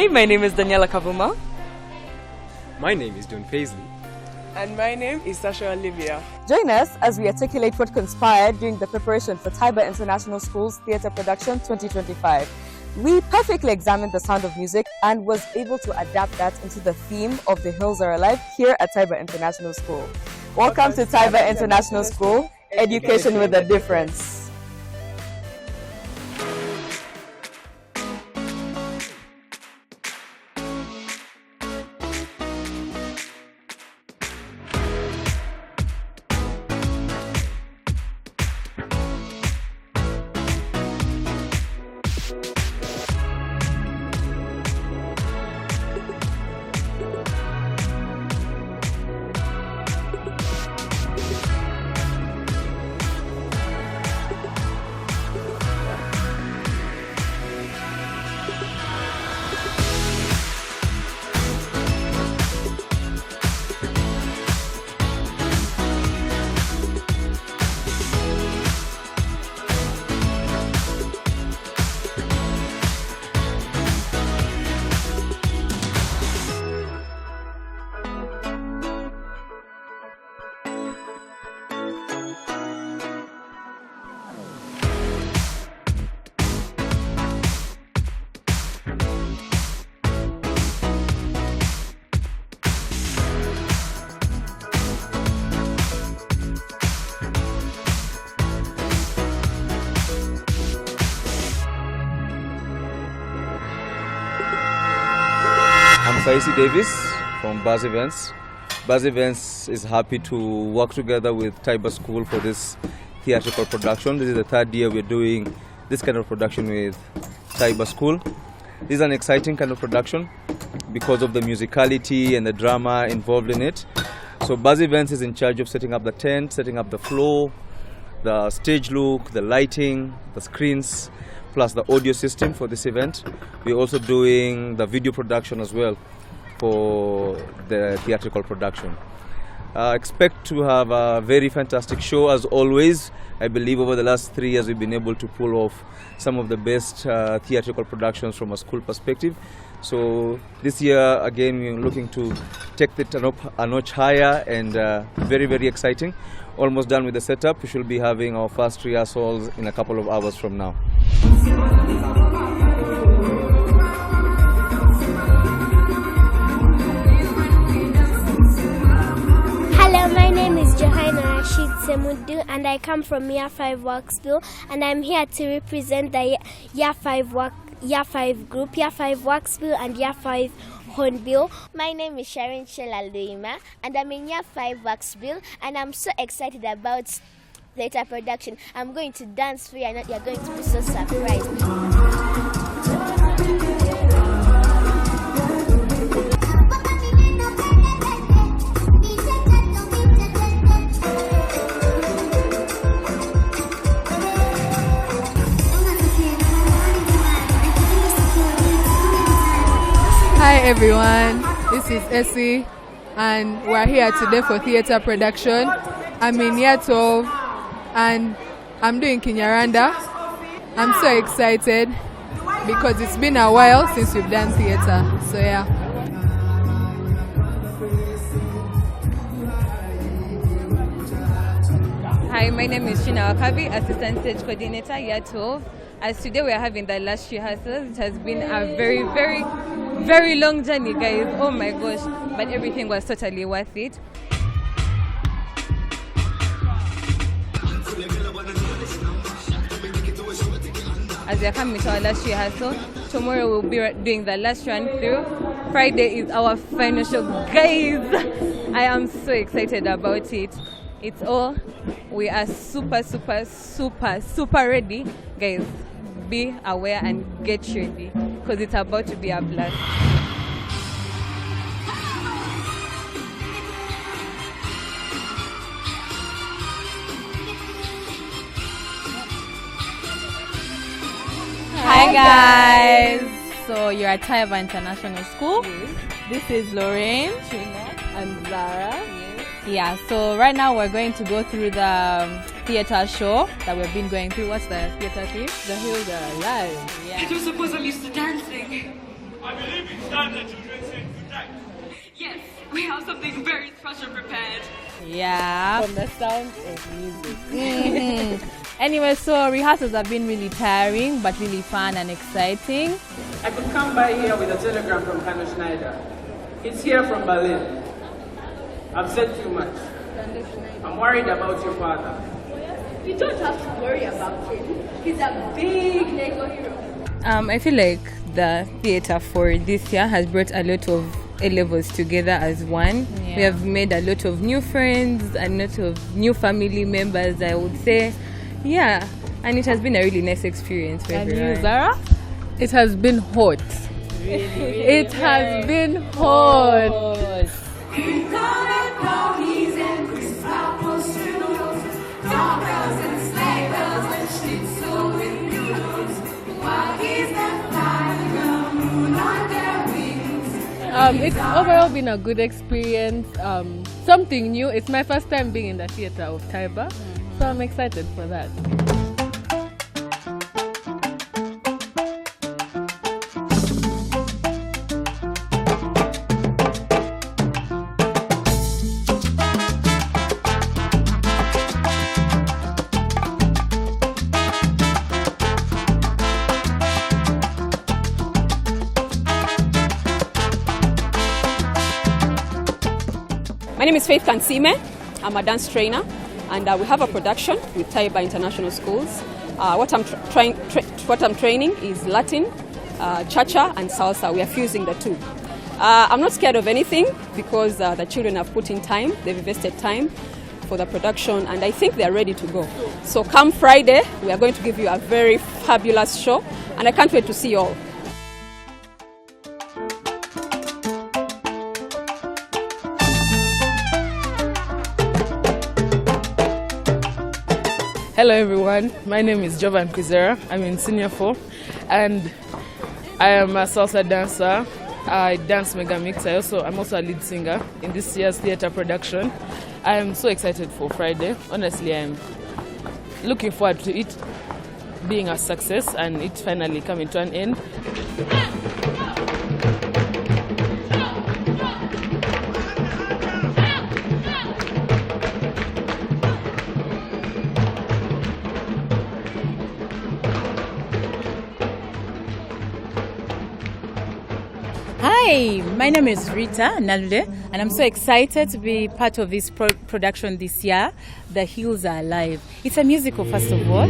Hi, my name is Daniela Kavuma. My name is Don Paisley. And my name is Sasha Olivia. Join us as we articulate what conspired during the preparation for Taibah International School's Theatre Production 2025. We perfectly examined the sound of music and was able to adapt that into the theme of The Hills Are Alive here at Taibah International School. Welcome to Taibah International School, education with a difference. I'm Faisi Davis from Buzz Events. Buzz Events is happy to work together with Taibah School for this theatrical production. This is the third year we're doing this kind of production with Taibah School. This is an exciting kind of production because of the musicality and the drama involved in it. So Buzz Events is in charge of setting up the tent, setting up the floor, the stage look, the lighting, the screens, plus the audio system for this event. We're also doing the video production as well for the theatrical production. Expect to have a very fantastic show as always. I believe over the last 3 years we've been able to pull off some of the best theatrical productions from a school perspective. So this year again we're looking to take it a notch higher and very, very exciting. Almost done with the setup. We should be having our first rehearsals in a couple of hours from now. Hello, my name is Johanna Rashid Semudu and I come from Year 5 Worksville and I'm here to represent the Year 5 group, Year 5 Worksville and Year 5 Hornbill. My name is Sharon Shelaluima and I'm in Year 5 Worksville and I'm so excited about theatre production. I'm going to dance for you and you're going to be so surprised. Hi everyone, this is Essie and we're here today for theatre production. I'm in Year 12 and I'm doing Kinyarwanda. I'm so excited because it's been a while since we've done theatre, so yeah. Hi, my name is Shina Wakabi, Assistant Stage Coordinator, Year 12. As today we are having the last rehearsal. It has been a very, very, very long journey, guys. Oh my gosh, but everything was totally worth it. As we are coming to our last rehearsal, tomorrow we'll be doing the last run through. Friday is our final show, guys. I am so excited about it. It's all. We are super, super, super, super ready, guys. Be aware and get ready because it's about to be a blast. Hi guys! So you're at Taibah International School. Yes. This is Lorraine. Trina and Zara. Yes. Yeah, so right now we're going to go through the theatre show that we've been going through. What's the theatre theme? The Hills Are Alive. Yeah. I don't suppose I'm used to dancing. I believe it's time the children say good night. Yes, we have something very special prepared. Yeah. From the sound of music. Anyway, so rehearsals have been really tiring, but really fun and exciting. I could come by here with a telegram from Kano Schneider. He's here from Berlin. I've said too much. I'm worried about your father. You don't have to worry about him. He's a big Lego hero. I feel like the theatre for this year has brought a lot of A-levels together as one. Yeah. We have made a lot of new friends, a lot of new family members, I would say. Yeah, and it has been a really nice experience for And everyone. you, Zara? It has been hot. It has been hot. It's overall been a good experience. Something new. It's my first time being in the theatre of Taibah, so I'm excited for that. My name is Faith Kansime. I'm a dance trainer, and we have a production with Taibah International Schools. What I'm training is Latin, cha-cha, and salsa. We are fusing the two. I'm not scared of anything because the children have put in time. They've invested time for the production, and I think they are ready to go. So come Friday, we are going to give you a very fabulous show, and I can't wait to see you all. Hello everyone, my name is Jovan Quizera. I'm in Senior 4 and I am a salsa dancer. I dance mega mix. I'm also a lead singer in this year's theatre production. I am so excited for Friday. Honestly, I'm looking forward to it being a success and it finally coming to an end. Hi, my name is Rita Nalude, and I'm so excited to be part of this production this year, The Hills Are Alive. It's a musical, first of all.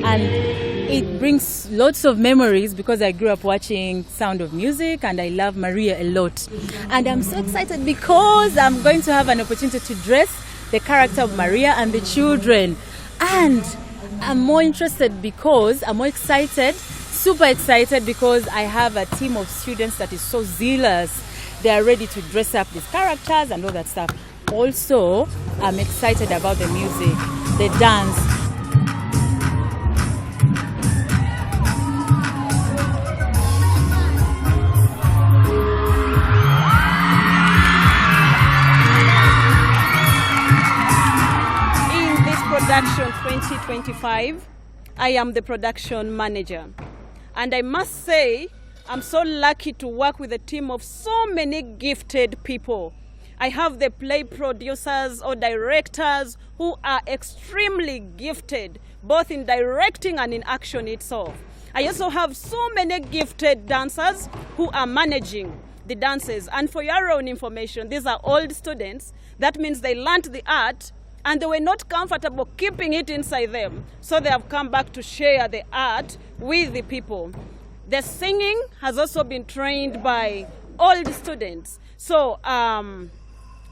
And it brings lots of memories because I grew up watching Sound of Music and I love Maria a lot. And I'm so excited because I'm going to have an opportunity to dress the character of Maria and the children. And I'm more interested because I'm more excited, super excited because I have a team of students that is so zealous. They are ready to dress up these characters and all that stuff. Also, I'm excited about the music, the dance. Production 2025, I am the production manager. And I must say, I'm so lucky to work with a team of so many gifted people. I have the play producers or directors who are extremely gifted, both in directing and in action itself. I also have so many gifted dancers who are managing the dances. And for your own information, these are old students. That means they learned the art and they were not comfortable keeping it inside them. So they have come back to share the art with the people. The singing has also been trained by old students. So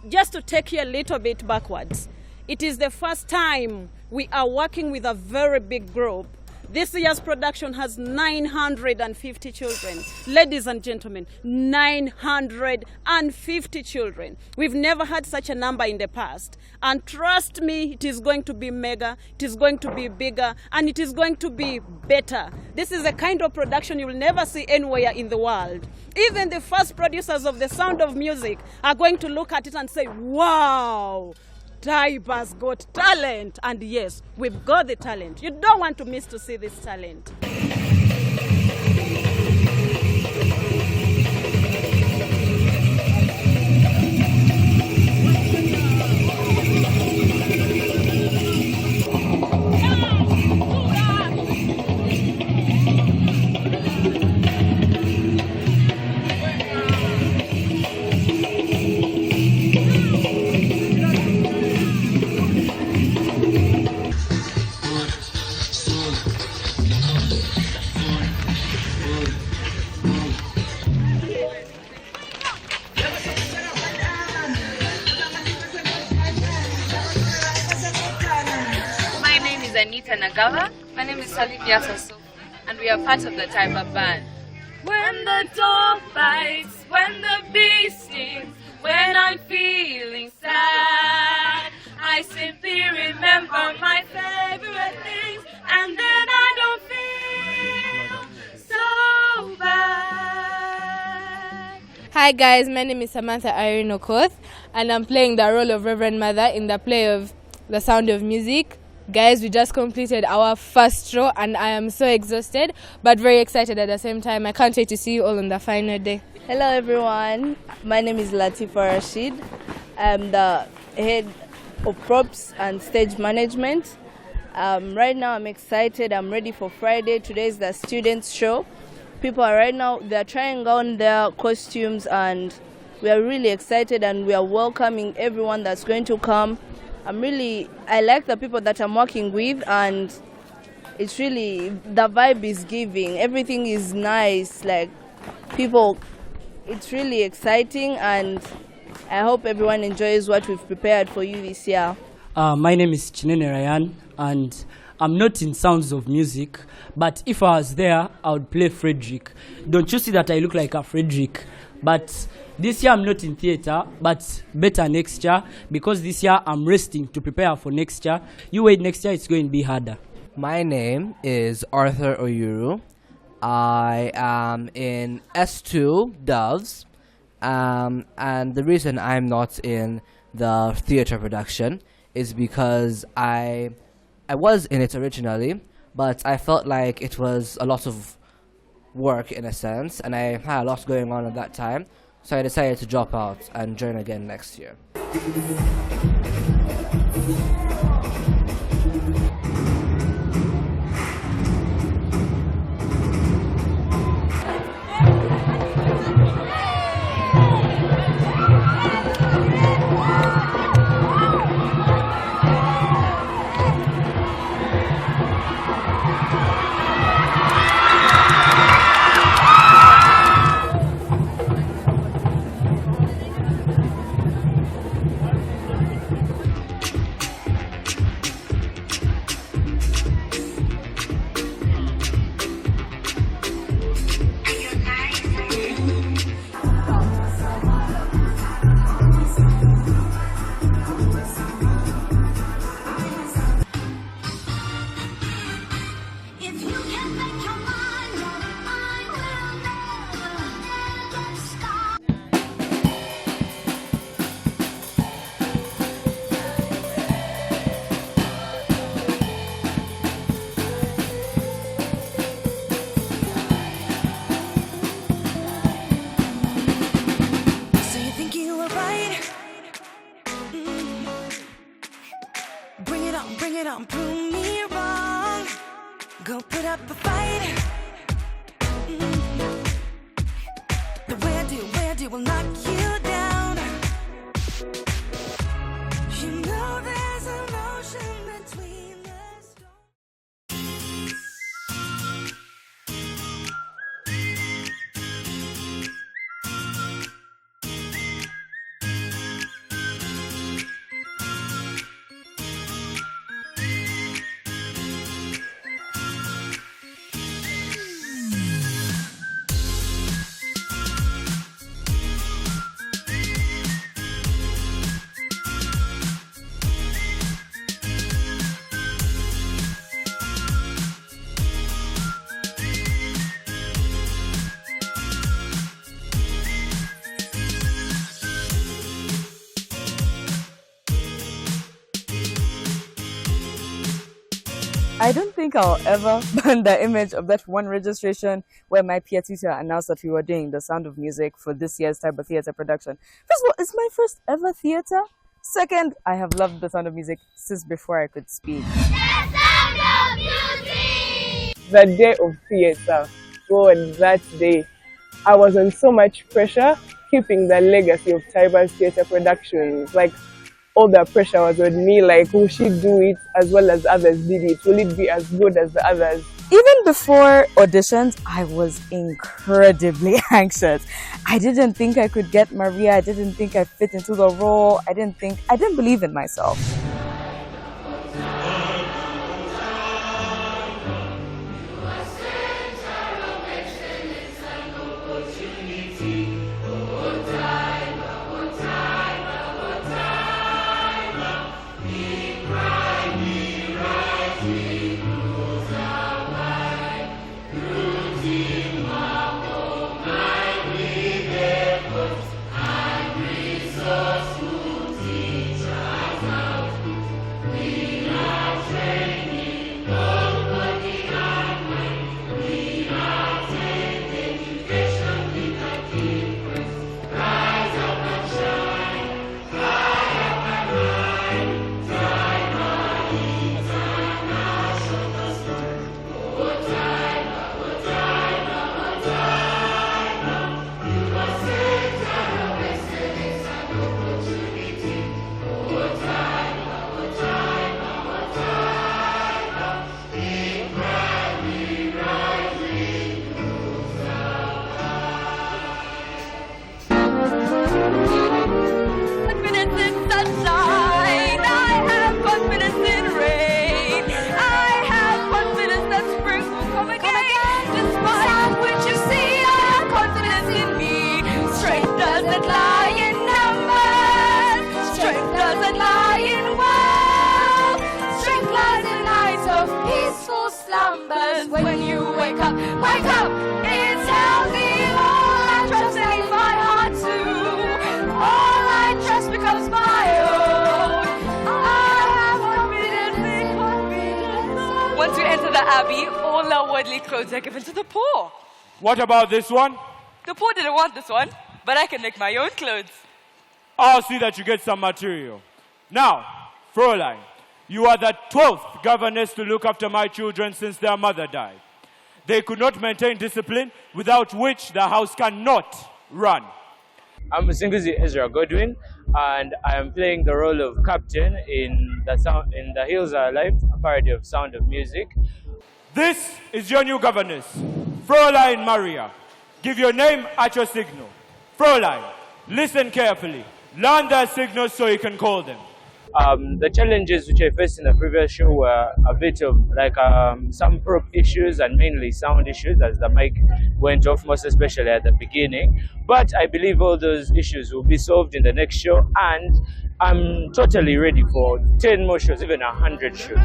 just to take you a little bit backwards, it is the first time we are working with a very big group This year's production has 950 children. Ladies and gentlemen, 950 children. We've never had such a number in the past. And trust me, it is going to be mega, it is going to be bigger, and it is going to be better. This is a kind of production you will never see anywhere in the world. Even the first producers of The Sound of Music are going to look at it and say, wow, Taibah's got talent. And yes, we've got the talent. You don't want to miss to see this talent. My name is Salivia Sasso, and we are part of the Taibah band. When the dog bites, when the bee stings, when I'm feeling sad, I simply remember my favorite things, and then I don't feel so bad. Hi guys, my name is Samantha Irene Okoth, and I'm playing the role of Reverend Mother in the play of The Sound of Music. Guys, we just completed our first show and I am so exhausted but very excited at the same time. I can't wait to see you all on the final day. Hello everyone, my name is Latifa Rashid. I'm the head of props and stage management. Right now I'm excited, I'm ready for Friday. Today is the students show. People are right now, they're trying on their costumes and we are really excited and we are welcoming everyone that's going to come. I like the people that I'm working with and it's really, the vibe is giving. Everything is nice, like people, it's really exciting and I hope everyone enjoys what we've prepared for you this year. My name is Chinene Ryan and I'm not in Sounds of Music, but if I was there, I would play Frederick. Don't you see that I look like a Frederick? But this year I'm not in theater, but better next year, because this year I'm resting to prepare for next year. You wait, next year it's going to be harder. My name is Arthur Oyuru. I am in S2 Doves, and the reason I'm not in the theater production is because I was in it originally, but I felt like it was a lot of work in a sense, and I had a lot going on at that time, so I decided to drop out and join again next year. Prove me wrong. Go put up a fight. The where do will knock you down. You know there's an ocean between us. I don't think I'll ever burn the image of that one registration where my peer teacher announced that we were doing The Sound of Music for this year's Taibah theatre production. First of all, it's my first ever theatre. Second, I have loved The Sound of Music since before I could speak. The Sound of Music! The day of theatre. God, that day. I was on so much pressure keeping the legacy of Taibah's theatre productions. Like, all the pressure was on me, like, will she do it as well as others did it? Will it be as good as the others? Even before auditions, I was incredibly anxious. I didn't think I could get Maria. I didn't think I fit into the role. I didn't believe in myself. When you wake up, it's healthy. All I trust in my heart too. All I trust becomes my own. I have confidence. Once we enter the abbey, all our worldly clothes are given to the poor. What about this one? The poor didn't want this one, but I can make my own clothes. I'll see that you get some material. Now, Fräulein, you are the 12th governess to look after my children since their mother died. They could not maintain discipline, without which the house cannot run. I'm Singuzi Ezra Godwin, and I am playing the role of captain in The Hills Are Alive, a parody of Sound of Music. This is your new governess, Fräulein Maria. Give your name at your signal. Fräulein, listen carefully. Learn their signals so you can call them. The challenges which I faced in the previous show were a bit of some prop issues and mainly sound issues as the mic went off, most especially at the beginning. But I believe all those issues will be solved in the next show, and I'm totally ready for 10 more shows, even 100 shows.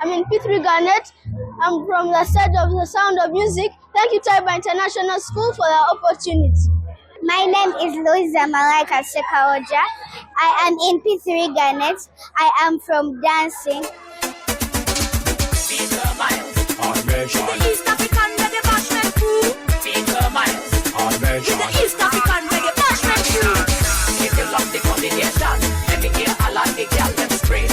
I'm in P3 Garnet. I'm from the set of The Sound of Music. Thank you, Taibah International School, for the opportunity. My name is Louisa Malaika Sekaoja. I am in P3 Garnet. I am from dancing. Peter Miles on version. The East African reggae bashment crew. Peter Miles on version. The East African reggae bashment crew. If you love the combination, let me hear a lot of the girls them scream.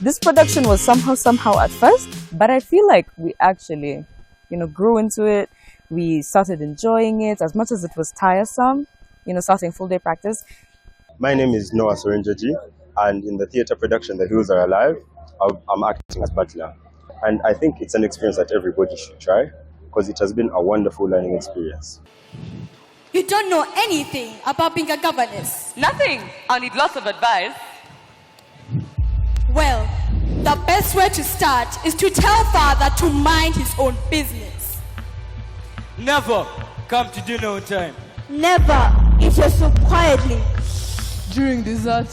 This production was somehow at first, but I feel like we actually, grew into it. We started enjoying it as much as it was tiresome, starting full day practice. My name is Noah Sorenjoji, and in the theatre production, The Hills Are Alive, I'm acting as Butler. And I think it's an experience that everybody should try, because it has been a wonderful learning experience. You don't know anything about being a governess. Nothing. I'll need lots of advice. Well, the best way to start is to tell father to mind his own business. Never come to dinner on time. Never eat your soup quietly. During dessert,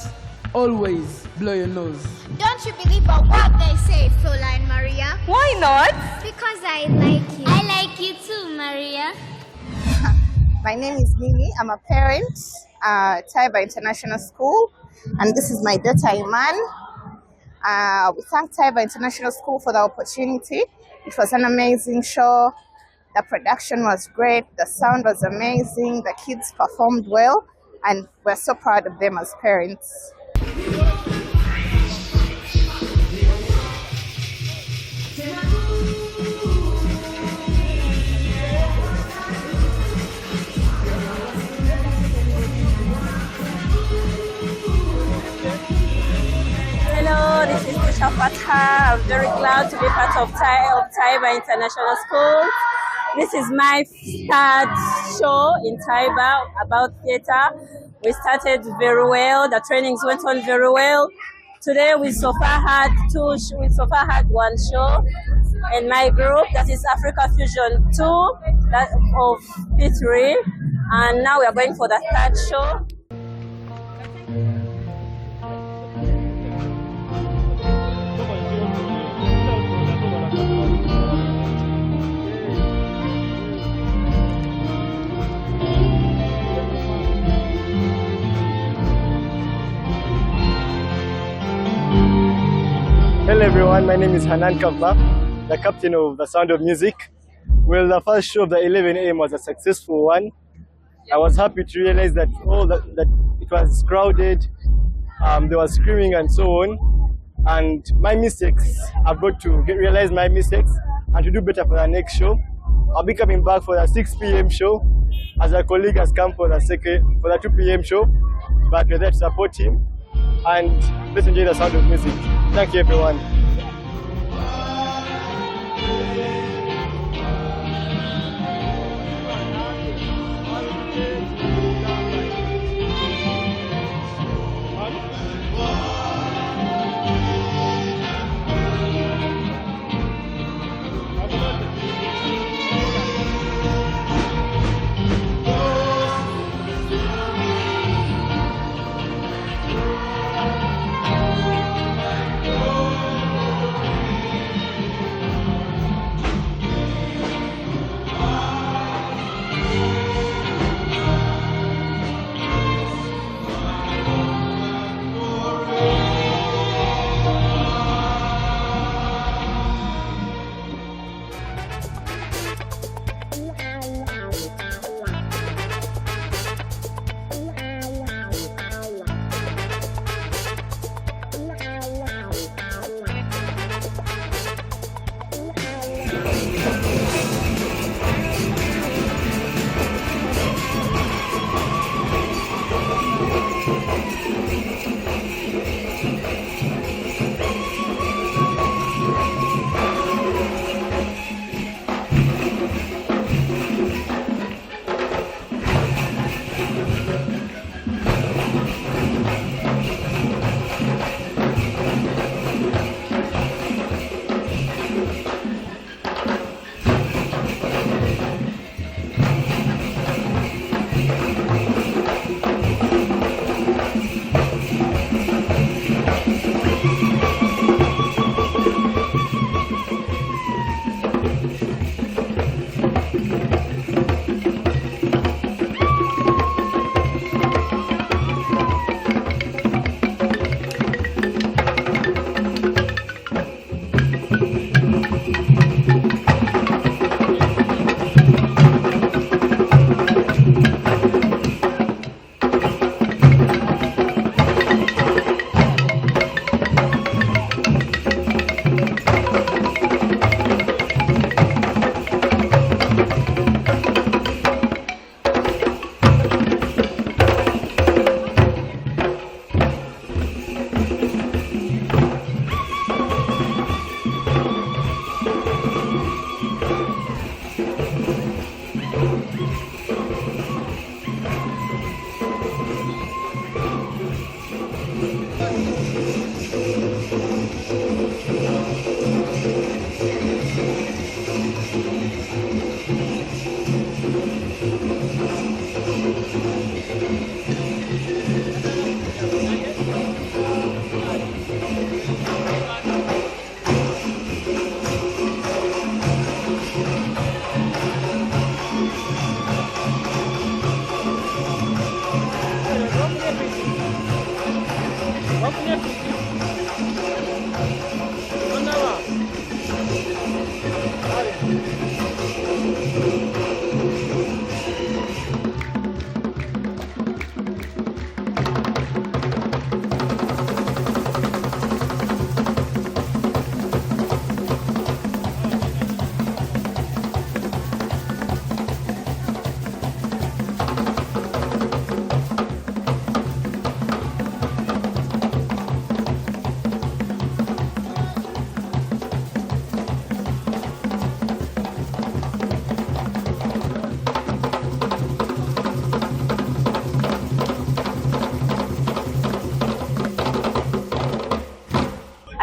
always blow your nose. Don't you believe a word they say, Fräulein Maria? Why not? Because I like you. I like you too, Maria. My name is Mimi. I'm a parent at Taibah International School, and this is my daughter Iman. We thank Taibah International School for the opportunity. It was an amazing show. The production was great. The sound was amazing. The kids performed well, and we're so proud of them as parents. Hello, this is Tisha Fatha. I'm very glad to be part of Taibah International School. This is my third show in Taibah about theatre. We started very well. The trainings went on very well. Today we so far had one show in my group, that is Africa Fusion 2 of P3, and now we are going for the third show. Hello everyone, my name is Hanan Kavla, the captain of The Sound of Music. Well, the first show of the 11 AM was a successful one. I was happy to realize that that it was crowded, there was screaming and so on. And my mistakes, I've got to realize my mistakes and to do better for the next show. I'll be coming back for the 6 PM show, as a colleague has come for the 2 PM show, but we're there to support him. And let's enjoy The Sound of Music. Thank you, everyone.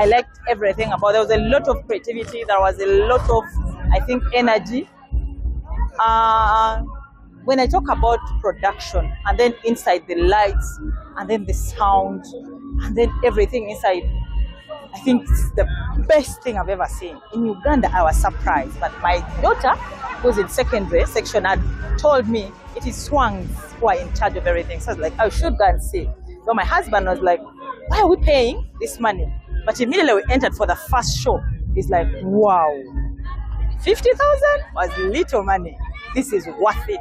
I liked everything about. There was a lot of creativity. There was a lot of, I think, energy. When I talk about production, and then inside the lights, and then the sound, and then everything inside, I think it's the best thing I've ever seen. In Uganda, I was surprised, but my daughter, who's in secondary section, had told me it is Swangs who are in charge of everything. So I was like, I should go and see. So my husband was like, why are we paying this money? But immediately we entered for the first show. It's like, wow, 50,000 was little money. This is worth it.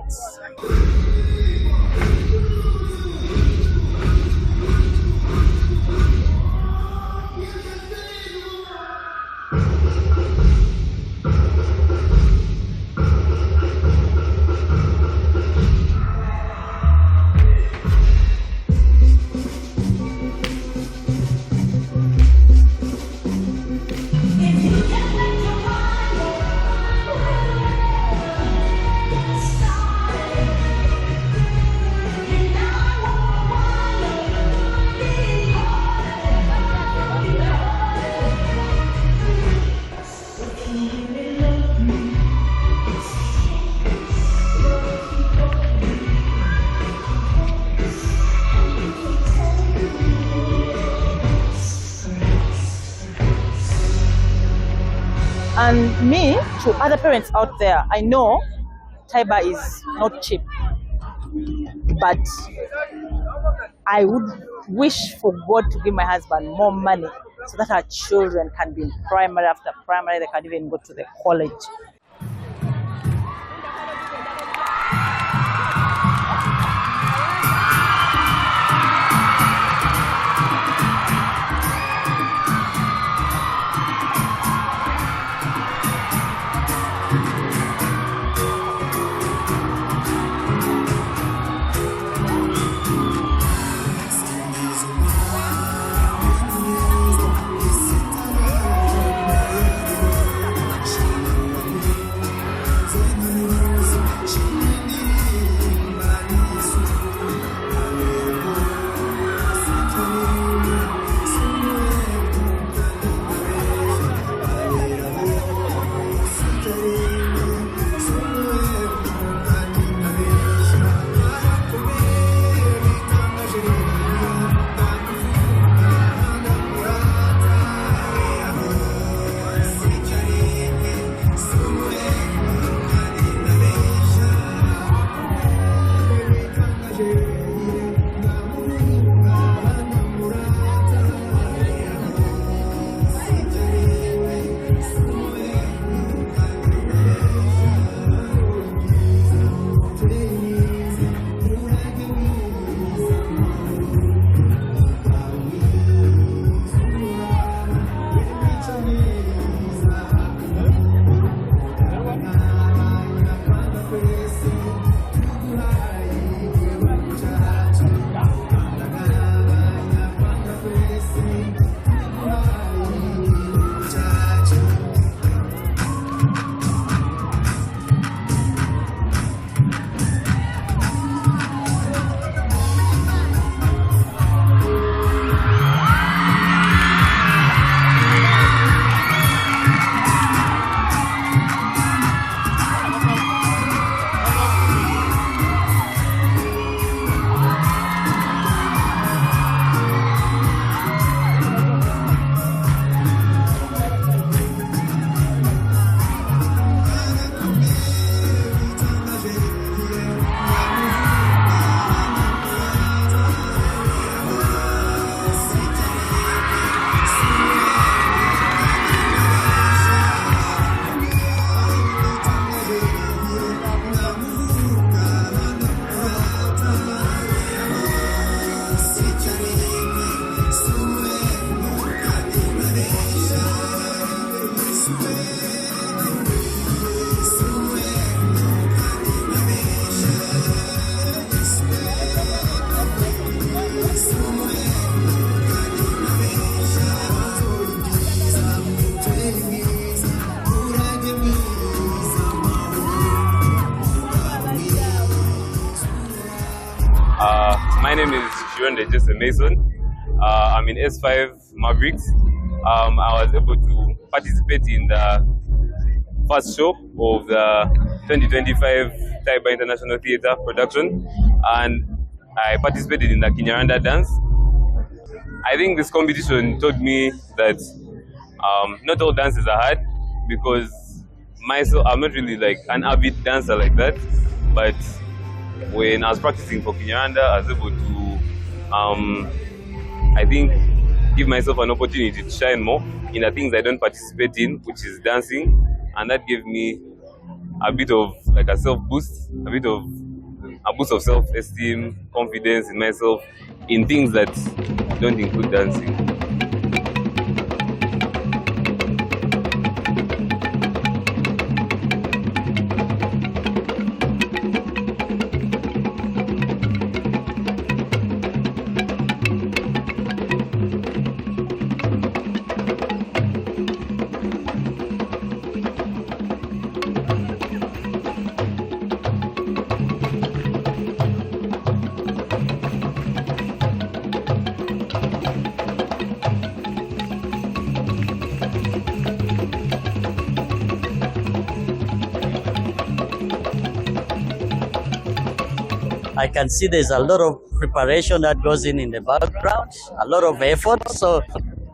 And me, to other parents out there, I know Taibah is not cheap, but I would wish for God to give my husband more money so that our children can be in primary, after primary, they can even go to the college. My name is Jesse Mason. I'm in S5 Mavericks. I was able to participate in the first show of the 2025 Taibah International Theatre production, and I participated in the Kinyaranda dance. I think this competition taught me that not all dances are hard, because myself, I'm not really like an avid dancer like that, but when I was practicing for Kinyaranda, I was able to, I think, give myself an opportunity to shine more in the things I don't participate in, which is dancing, and that gave me a bit of like a self-boost, a boost of self-esteem, confidence in myself, in things that don't include dancing. I can see there's a lot of preparation that goes in the background, a lot of effort. So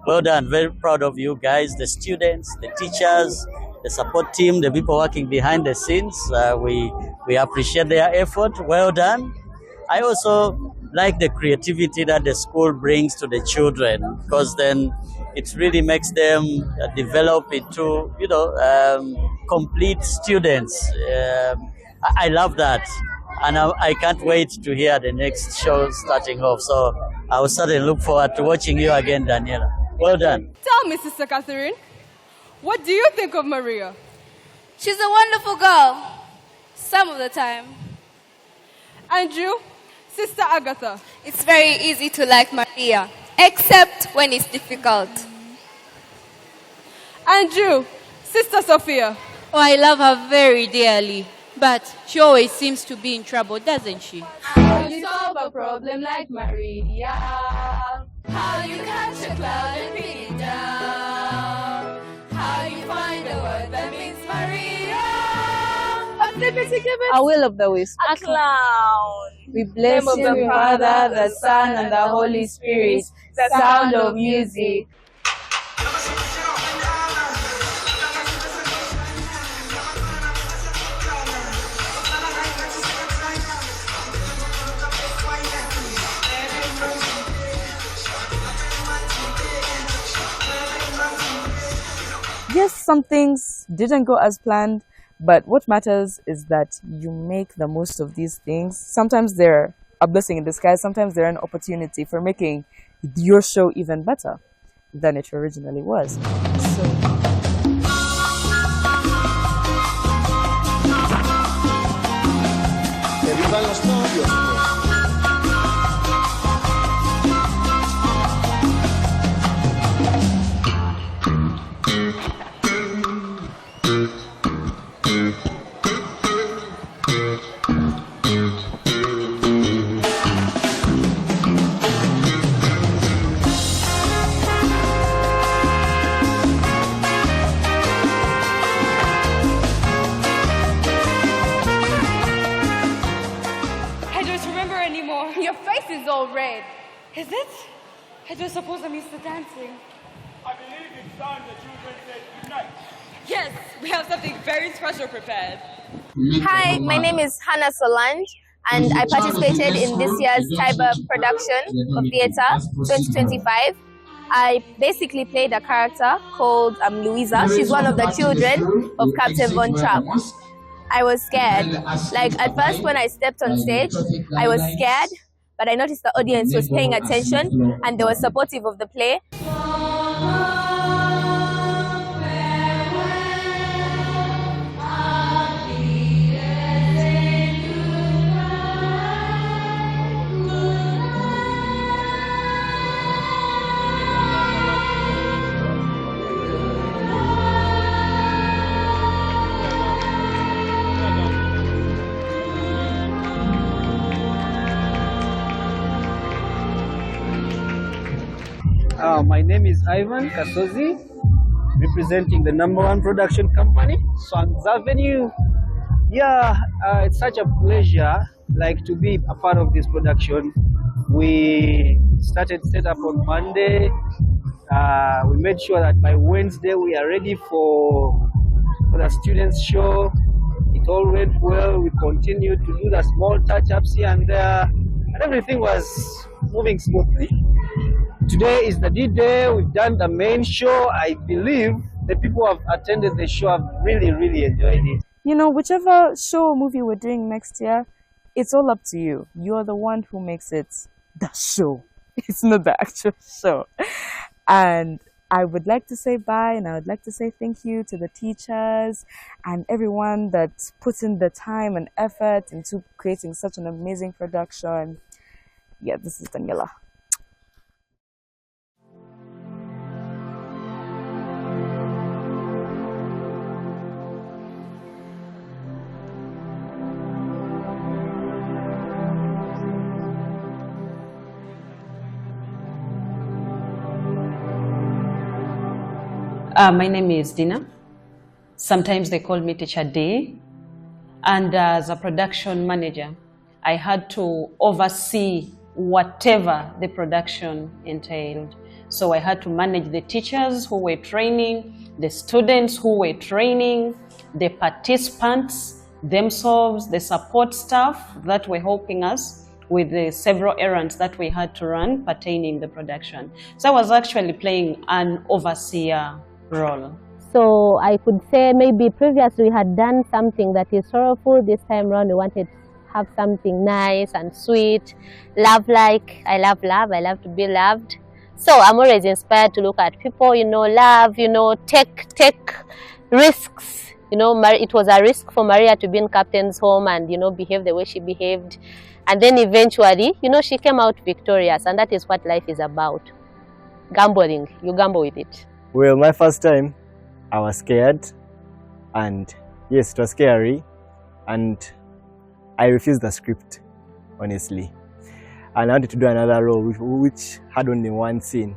well done, very proud of you guys, the students, the teachers, the support team, the people working behind the scenes. We appreciate their effort. Well done. I also like the creativity that the school brings to the children, because then it really makes them develop into, complete students. I love that. And I can't wait to hear the next show starting off. So I will certainly look forward to watching you again, Daniela. Well done. Tell me, Sister Catherine, what do you think of Maria? She's a wonderful girl, some of the time. Andrew, Sister Agatha. It's very easy to like Maria, except when it's difficult. Andrew, Sister Sophia. Oh, I love her very dearly. But she always seems to be in trouble, doesn't she? How you solve a problem like Maria? How you catch a cloud and pin it down? How you find a word that means Maria? A will of the wisp. A clown. We bless you, the Father, the Son, and the Holy Spirit. The sound of music. Yes, some things didn't go as planned, but what matters is that you make the most of these things. Sometimes they're a blessing in disguise, sometimes they're an opportunity for making your show even better than it originally was. Red. Is it? I don't suppose I'm used to dancing. I believe it's time the children said goodnight. Yes, we have something very special prepared. Hi, my name is Hannah Solange, and I participated in this year's Taibah production of theatre 2025. I basically played a character called Louisa. She's one of the children of Captain Von Trapp. I was scared. Like at first when I stepped on stage, I was scared, but I noticed the audience was paying attention and they were supportive of the play. My name is Ivan Kasozi, representing the #1 production company, Swans Avenue. Yeah, it's such a pleasure, like, to be a part of this production. We started set up on Monday. We made sure that by Wednesday we are ready for the students' show. It all went well. We continued to do the small touch-ups here and there, and everything was moving smoothly. Today is the D-Day. We've done the main show. I believe the people who have attended the show have really, really enjoyed it. You know, whichever show or movie we're doing next year, it's all up to you. You're the one who makes it the show. It's not the actual show. And I would like to say bye, and I would like to say thank you to the teachers and everyone that puts in the time and effort into creating such an amazing production. Yeah, this is Daniela. My name is Dina. Sometimes they call me Teacher D. And as a production manager, I had to oversee whatever the production entailed. So I had to manage the teachers who were training, the students who were training, the participants themselves, the support staff that were helping us with the several errands that we had to run pertaining the production. So I was actually playing an overseer role. So I could say maybe previously we had done something that is sorrowful. This time around we wanted to have something nice and sweet, love-like. I love love, I love to be loved. So I'm always inspired to look at people, you know, love, you know, take risks. You know, it was a risk for Maria to be in Captain's home and, you know, behave the way she behaved. And then eventually, you know, she came out victorious, and that is what life is about. Gambling, you gamble with it. Well, my first time, I was scared, and yes, it was scary, and I refused the script, honestly. And I wanted to do another role which had only one scene.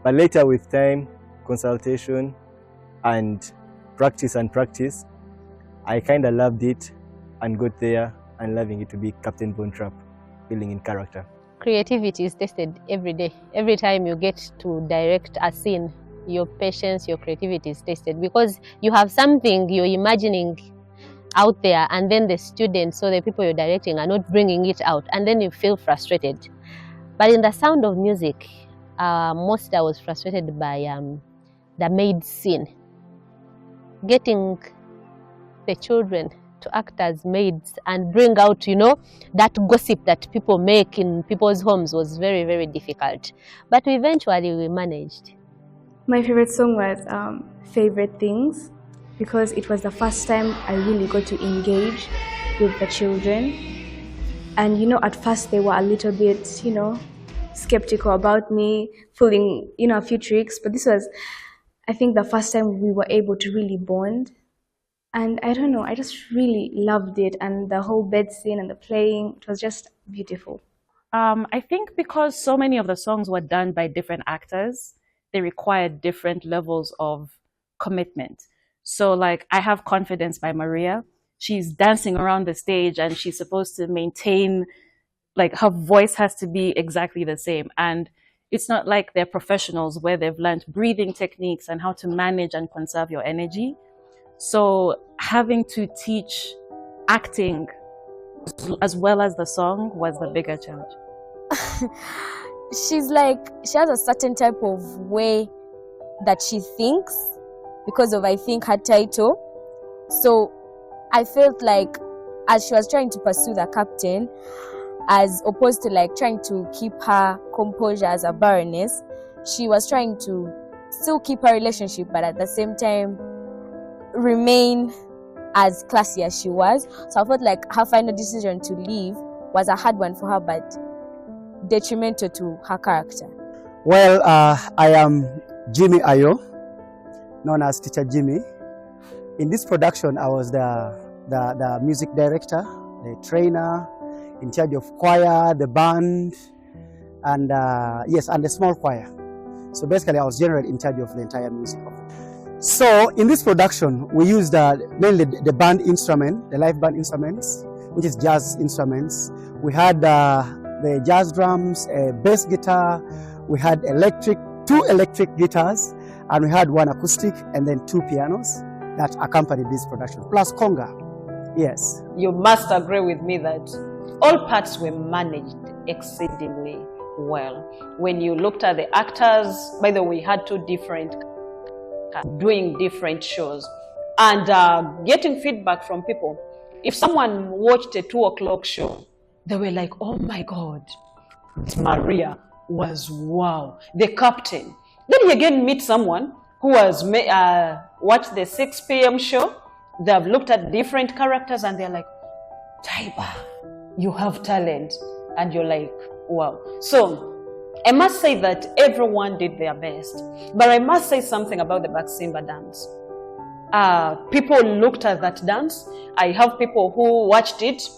But later, with time, consultation, and practice, I kind of loved it and got there and loving it to be Captain Von Trapp, feeling in character. Creativity is tested every day. Every time you get to direct a scene, your patience, your creativity is tested, because you have something you're imagining out there, and then the students, so the people you're directing, are not bringing it out, and then you feel frustrated. But in The Sound of Music, most I was frustrated by the maid scene. Getting the children to act as maids and bring out, you know, that gossip that people make in people's homes was very, very difficult. But eventually we managed. My favorite song was Favorite Things, because it was the first time I really got to engage with the children. And, you know, at first they were a little bit, you know, skeptical about me, pulling, you know, a few tricks. But this was, I think, the first time we were able to really bond. And I don't know, I just really loved it. And the whole bed scene and the playing, it was just beautiful. I think because so many of the songs were done by different actors, they required different levels of commitment. So like, I Have Confidence by Maria. She's dancing around the stage and she's supposed to maintain, like, her voice has to be exactly the same. And it's not like they're professionals where they've learned breathing techniques and how to manage and conserve your energy. So having to teach acting as well as the song was the bigger challenge. She's like, she has a certain type of way that she thinks because of, I think, her title. So I felt like as she was trying to pursue the captain, as opposed to like trying to keep her composure as a baroness, she was trying to still keep her relationship, but at the same time remain as classy as she was. So I felt like her final decision to leave was a hard one for her, but detrimental to her character. Well, I am Jimmy Ayo, known as Teacher Jimmy. In this production, I was the music director, the trainer, in charge of choir, the band, and yes, and the small choir. So basically, I was generally in charge of the entire music of it. So in this production, we used mainly the band instrument, the live band instruments, which is jazz instruments. We had the jazz drums, a bass guitar, we had two electric guitars, and we had one acoustic, and then 2 pianos that accompanied this production, plus conga. Yes. You must agree with me that all parts were managed exceedingly well. When you looked at the actors, by the way, we had 2 different doing different shows, and getting feedback from people. If someone watched a 2 o'clock show, they were like, oh my God, Maria was wow. The captain. Then you again meet someone who has watched the 6 p.m. show. They have looked at different characters and they're like, Taibah, you have talent. And you're like, wow. So I must say that everyone did their best. But I must say something about the Baksimba dance. People looked at that dance. I have people who watched it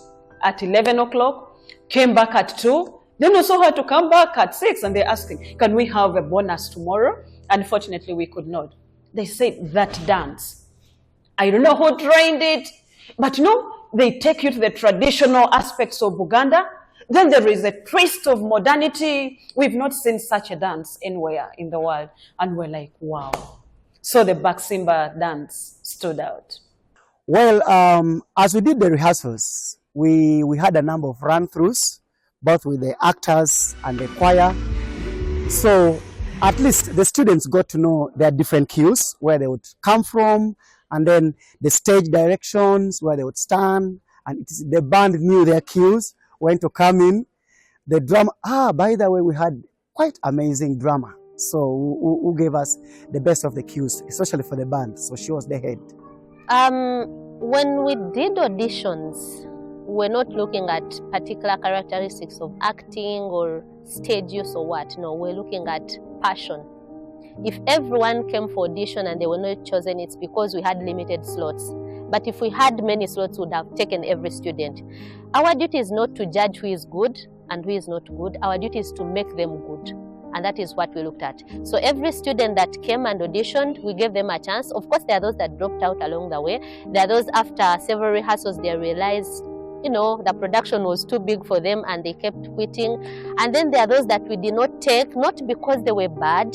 at 11 o'clock, came back at 2, then also had to come back at 6, and they're asking, can we have a bonus tomorrow? Unfortunately, we could not. They said that dance, I don't know who trained it, but they take you to the traditional aspects of Buganda. Then there is a twist of modernity. We've not seen such a dance anywhere in the world. And we're like, wow. So the Baksimba dance stood out. Well, as we did the rehearsals, we had a number of run-throughs, both with the actors and the choir. So at least the students got to know their different cues, where they would come from, and then the stage directions, where they would stand, and the band knew their cues, when to come in. The drama, by the way, we had quite amazing drama. So who gave us the best of the cues, especially for the band. So she was the head. When we did auditions, we're not looking at particular characteristics of acting or stage use or what. No, we're looking at passion. If everyone came for audition and they were not chosen, it's because we had limited slots. But if we had many slots, we would have taken every student. Our duty is not to judge who is good and who is not good. Our duty is to make them good. And that is what we looked at. So every student that came and auditioned, we gave them a chance. Of course, there are those that dropped out along the way. There are those after several rehearsals, they realized, the production was too big for them and they kept quitting. And then there are those that we did not take, not because they were bad,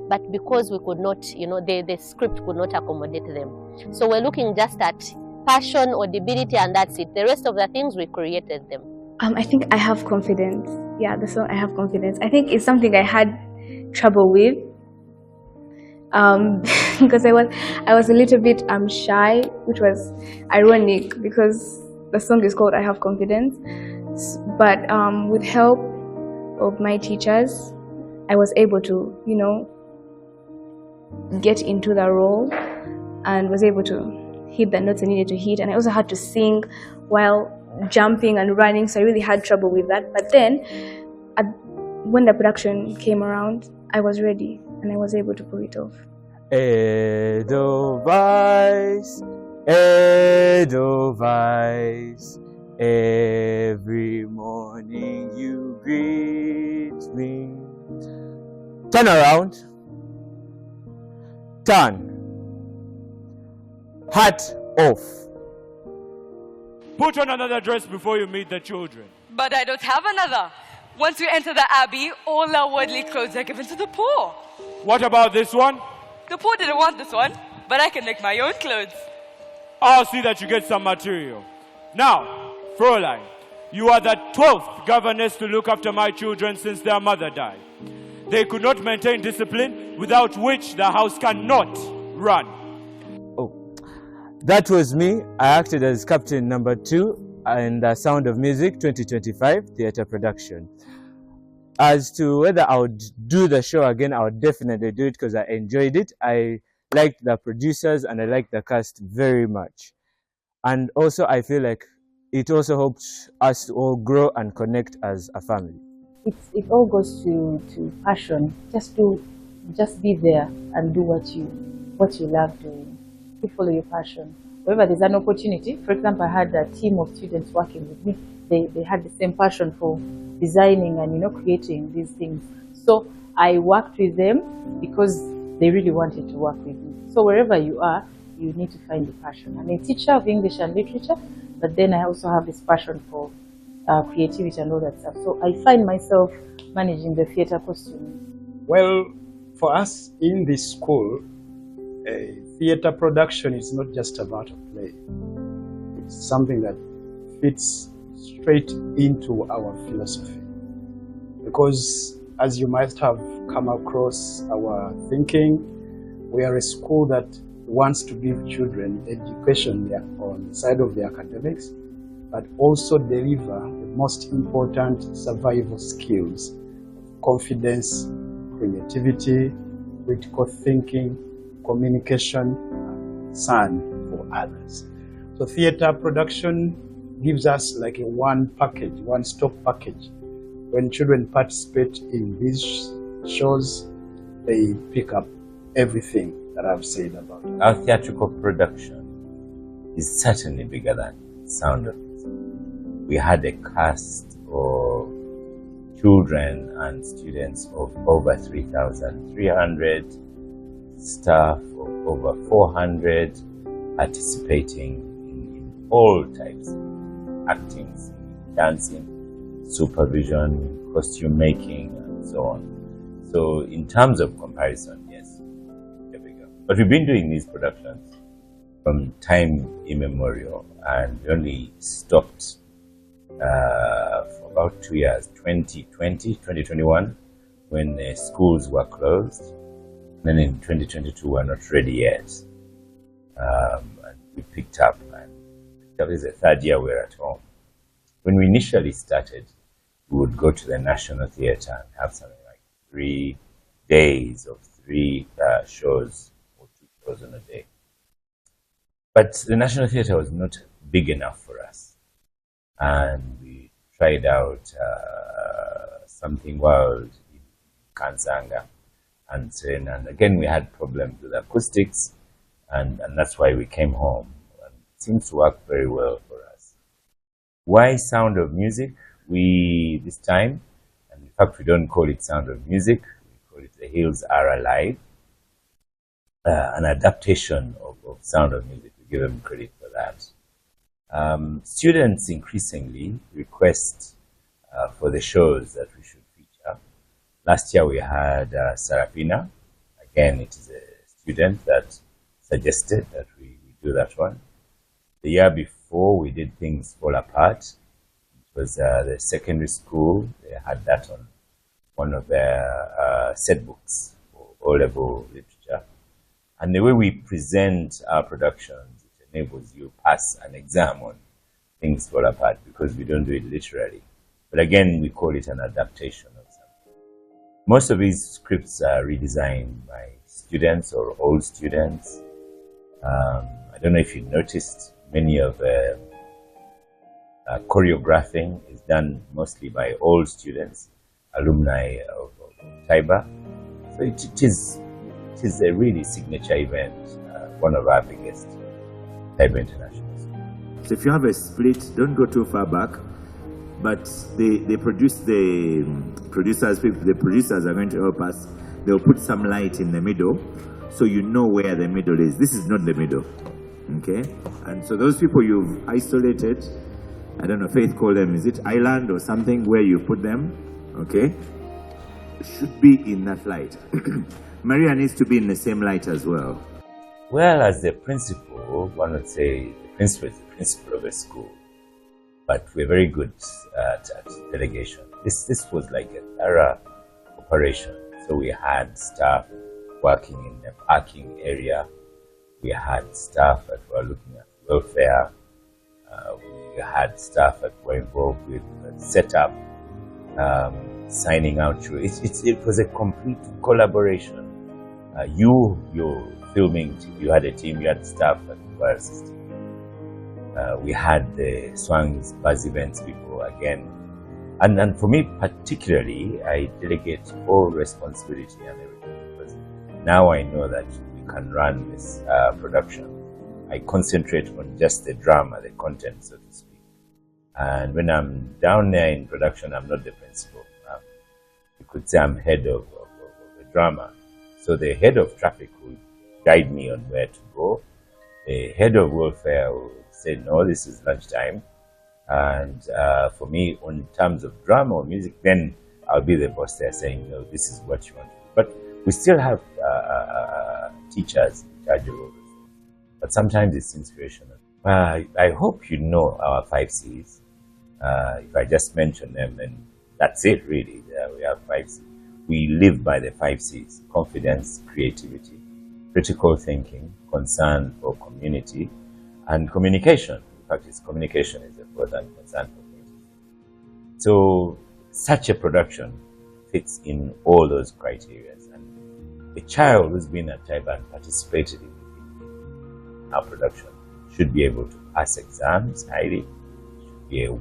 but because we could not, the script could not accommodate them. So we're looking just at passion, audibility, and that's it. The rest of the things, we created them. I think I have confidence. Yeah, the song I have confidence. I think it's something I had trouble with. Because I was a little bit shy, which was ironic because the song is called I Have Confidence. But with help of my teachers, I was able to, get into the role and was able to hit the notes I needed to hit. And I also had to sing while jumping and running, so I really had trouble with that. But then, when the production came around, I was ready and I was able to pull it off. Edelweiss, Edelweiss, every morning you greet me. Turn around. Turn. Hat off. Put on another dress before you meet the children. But I don't have another. Once we enter the abbey, all our worldly clothes are given to the poor. What about this one? The poor didn't want this one, but I can make my own clothes. I'll see that you get some material. Now, Fräulein, you are the 12th governess to look after my children since their mother died. They could not maintain discipline, without which the house cannot run. That was me. I acted as captain number 2 in the Sound of Music 2025 theatre production. As to whether I would do the show again, I would definitely do it because I enjoyed it. I liked the producers and I liked the cast very much. And also I feel like it also helped us to all grow and connect as a family. It all goes to passion. Just be there and do what you love doing. You follow your passion. Wherever there's an opportunity, for example, I had a team of students working with me. They had the same passion for designing and creating these things. So I worked with them because they really wanted to work with me. So wherever you are, you need to find your passion. I'm a teacher of English and literature, but then I also have this passion for creativity and all that stuff. So I find myself managing the theatre costume. Well, for us in this school, theatre production is not just about a play. It's something that fits straight into our philosophy. Because as you might have come across our thinking, we are a school that wants to give children education on the side of the academics, but also deliver the most important survival skills: confidence, creativity, critical thinking, communication, and concern for others. So theatre production gives us like a one-stop package. When children participate in these shows, they pick up everything that I've said about it. Our theatrical production is certainly bigger than Sound of Music. We had a cast of children and students of over 3,300, staff of over 400 participating in all types: acting, dancing, supervision, costume making, and so on. So in terms of comparison, yes, here we go. But we've been doing these productions from time immemorial, and we only stopped for about 2 years, 2020, 2021, when the schools were closed. And then in 2022, we're not ready yet. And we picked up, and that was the third year we're at home. When we initially started, we would go to the National Theatre and have something like 3 days of 3 shows or 2 shows in a day. But the National Theatre was not big enough for us. And we tried out something wild in Kanzanga. And again, we had problems with acoustics, and that's why we came home. And it seems to work very well for us. Why Sound of Music? This time, and in fact we don't call it Sound of Music, we call it The Hills Are Alive, an adaptation of Sound of Music. We give them credit for that. Students increasingly request for the shows that we should feature. Last year we had Sarafina. Again, it is a student that suggested that we do that one. The year before we did Things Fall Apart. Was the secondary school. They had that on one of their set books for O-level literature. And the way we present our productions, it enables you pass an exam on Things Fall Apart, because we don't do it literally. But again, we call it an adaptation of something. Most of these scripts are redesigned by students or old students. I don't know if you noticed, many of the choreographing is done mostly by old students, alumni of Taibah. So it is a really signature event, one of our biggest, Taibah International School. So if you have a split, don't go too far back, but the producers are going to help us. They'll put some light in the middle, so you know where the middle is. This is not the middle, okay? And so those people you've isolated, I don't know, Faith called them, is it island or something where you put them, okay? Should be in that light. Maria needs to be in the same light as well. Well, as the principal, one would say the principal is the principal of a school, but we're very good at delegation. This was like a thorough operation. So we had staff working in the parking area. We had staff that were looking at welfare. We had staff that were involved with setup, signing out. It was a complete collaboration. You're filming, you had a team, you had staff that were assisting. We had the Swang's buzz events people again. And for me particularly, I delegate all responsibility and everything, because now I know that we can run this production. I concentrate on just the drama, the content, so to speak. And when I'm down there in production, I'm not the principal. You could say I'm head of the drama. So the head of traffic will guide me on where to go. The head of welfare will say, no, this is lunchtime. And for me, in terms of drama or music, then I'll be the boss there saying, no, this is what you want to do. But we still have teachers in charge of all this. But sometimes it's inspirational. I hope you know our 5 C's. If I just mention them, then that's it, really. We have 5 C's. We live by the 5 C's: confidence, creativity, critical thinking, concern for community, and communication. In fact, communication is the fourth, and concern for community. So such a production fits in all those criteria. And a child who's been at Taibah and participated in our production should be able to pass exams highly, should be a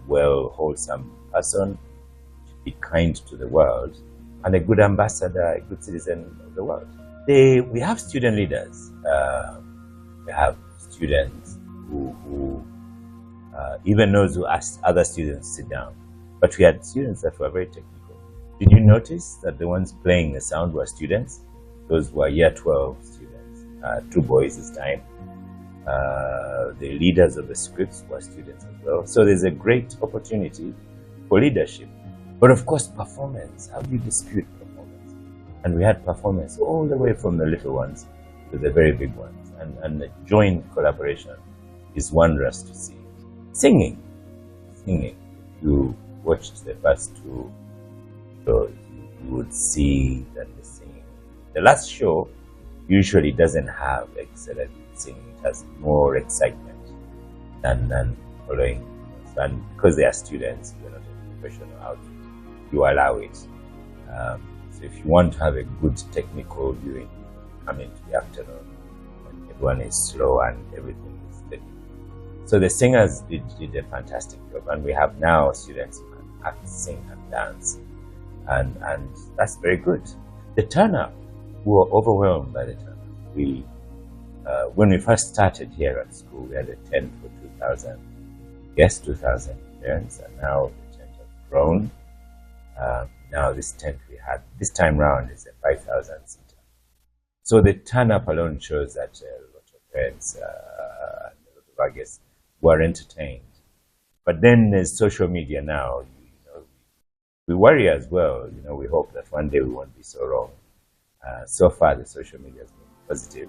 well, wholesome person, should be kind to the world, and a good ambassador, a good citizen of the world. We have student leaders. We have students who even those who asked other students to sit down. But we had students that were very technical. Did you notice that the ones playing the sound were students? Those were year 12 students, 2 boys this time. The leaders of the scripts were students as well. So there's a great opportunity for leadership. But of course, performance. How do you dispute performance? And we had performance all the way from the little ones to the very big ones. And the joint collaboration is wondrous to see. Singing. If you watched the first 2 shows, you would see that the singing. The last show usually doesn't have excellent singing. It has more excitement than following. And because they are students, you're not a professional outfit, you allow it. So if you want to have a good technical viewing, come into the afternoon when everyone is slow and everything is steady. So the singers did a fantastic job, and we have now students who can act, sing, and dance, and that's very good. The turnout, we were overwhelmed by the turnout. When we first started here at school, we had a tent for 2,000 guests, 2,000 parents, and now the tent has grown. Now this tent we had this time round is a 5,000 seater. So the turn-up alone shows that a lot of parents, a lot of our guests were entertained. But then there's social media now. We worry as well. We hope that one day we won't be so wrong. So far, the social media has been positive,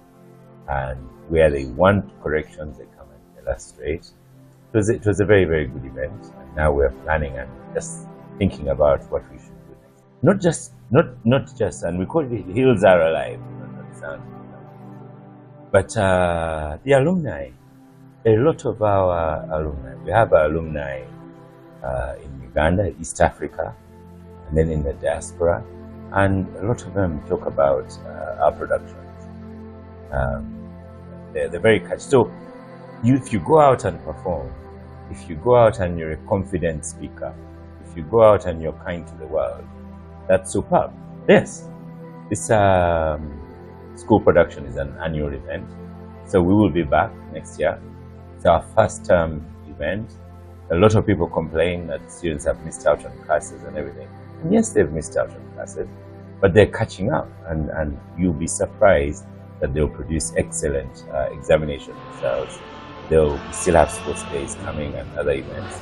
and where they want corrections, they come and tell us straight. It was a very, very good event, and now we're planning and just thinking about what we should do next. Not just, and we call it Hills Are Alive, not sound, but the alumni. A lot of our alumni. We have alumni in Uganda, East Africa, and then in the diaspora, and a lot of them talk about our productions. They're very catchy. So if you go out and perform, if you go out and you're a confident speaker, if you go out and you're kind to the world, that's superb. Yes, this school production is an annual event, so we will be back next year. It's our first term event. A lot of people complain that students have missed out on classes and everything. And yes, they've missed out on classes, but they're catching up, and you'll be surprised that they'll produce excellent examination results. They'll still have sports days coming and other events.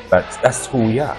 But that's who we are.